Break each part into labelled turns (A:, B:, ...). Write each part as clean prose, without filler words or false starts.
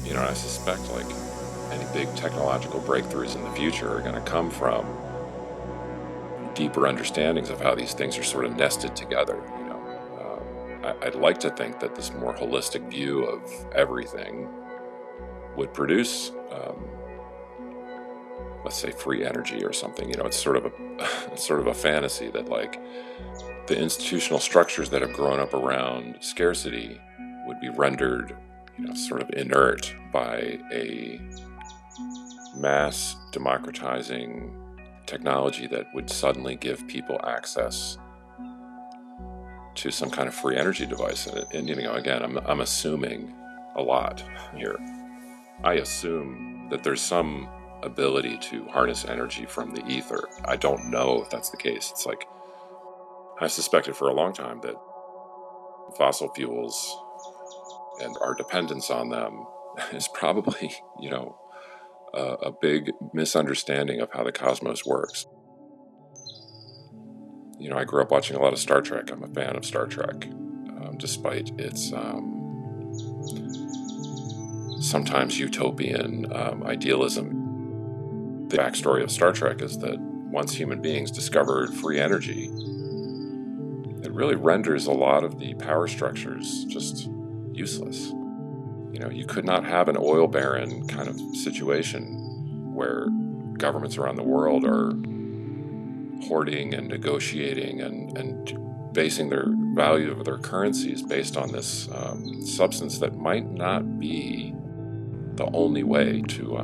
A: And I suspect like any big technological breakthroughs in the future are going to come from deeper understandings of how these things are sort of nested together. I'd like to think that this more holistic view of everything would produce, let's say, free energy or something. It's sort of a fantasy that like the institutional structures that have grown up around scarcity would be rendered, sort of inert by a mass democratizing technology that would suddenly give people access to some kind of free energy device. And again, I'm assuming a lot here. I assume that there's some ability to harness energy from the ether. I don't know if that's the case. It's like, I've suspected for a long time that fossil fuels and our dependence on them is probably, a big misunderstanding of how the cosmos works. I grew up watching a lot of Star Trek. I'm a fan of Star Trek, despite its sometimes utopian idealism. The backstory of Star Trek is that once human beings discovered free energy, it really renders a lot of the power structures just useless. You could not have an oil baron kind of situation where governments around the world are hoarding and negotiating and basing their value of their currencies based on this substance that might not be the only way to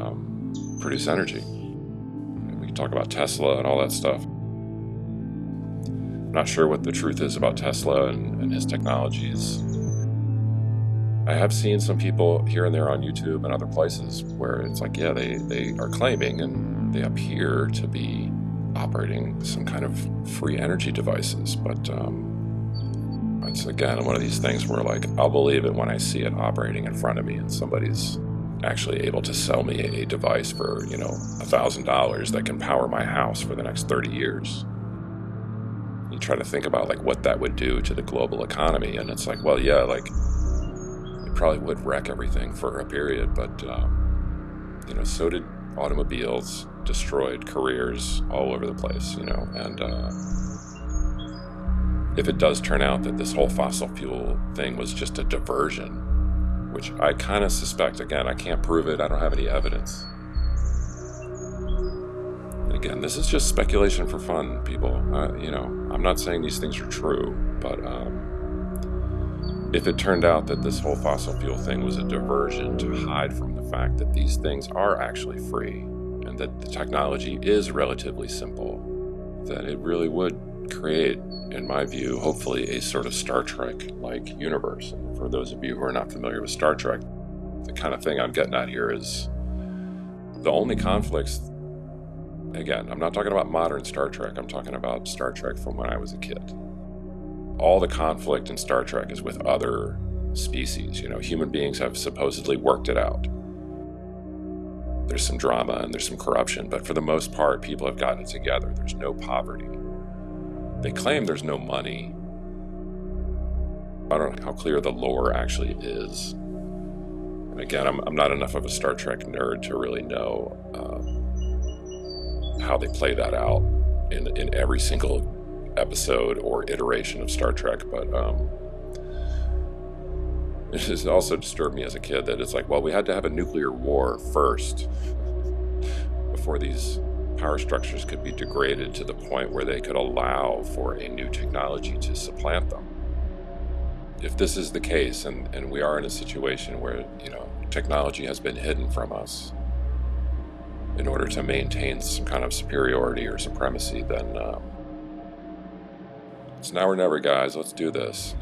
A: produce energy. We can talk about Tesla and all that stuff. I'm not sure what the truth is about Tesla and his technologies. I have seen some people here and there on YouTube and other places where it's like, yeah, they are claiming and they appear to be operating some kind of free energy devices, but it's again one of these things where like I'll believe it when I see it operating in front of me and somebody's actually able to sell me a device for $1,000 that can power my house for the next 30 years. You try to think about like what that would do to the global economy, and it's like, well, yeah, like it probably would wreck everything for a period, but so did automobiles, destroyed careers all over the place, and if it does turn out that this whole fossil fuel thing was just a diversion, which I kind of suspect, again, I can't prove it, I don't have any evidence. And again, this is just speculation for fun, people. I'm not saying these things are true, but if it turned out that this whole fossil fuel thing was a diversion to hide from the fact that these things are actually free and that the technology is relatively simple, then it really would create, in my view, hopefully a sort of Star Trek-like universe. And for those of you who are not familiar with Star Trek, the kind of thing I'm getting at here is the only conflicts, again, I'm not talking about modern Star Trek, I'm talking about Star Trek from when I was a kid. All the conflict in Star Trek is with other species. Human beings have supposedly worked it out. There's some drama and there's some corruption, but for the most part, people have gotten it together. There's no poverty. They claim there's no money. I don't know how clear the lore actually is. And again, I'm not enough of a Star Trek nerd to really know how they play that out in every single episode or iteration of Star Trek, but it has also disturbed me as a kid that it's like, well, we had to have a nuclear war first before these power structures could be degraded to the point where they could allow for a new technology to supplant them. If this is the case, and we are in a situation where technology has been hidden from us in order to maintain some kind of superiority or supremacy, then it's now or never, guys. Let's do this.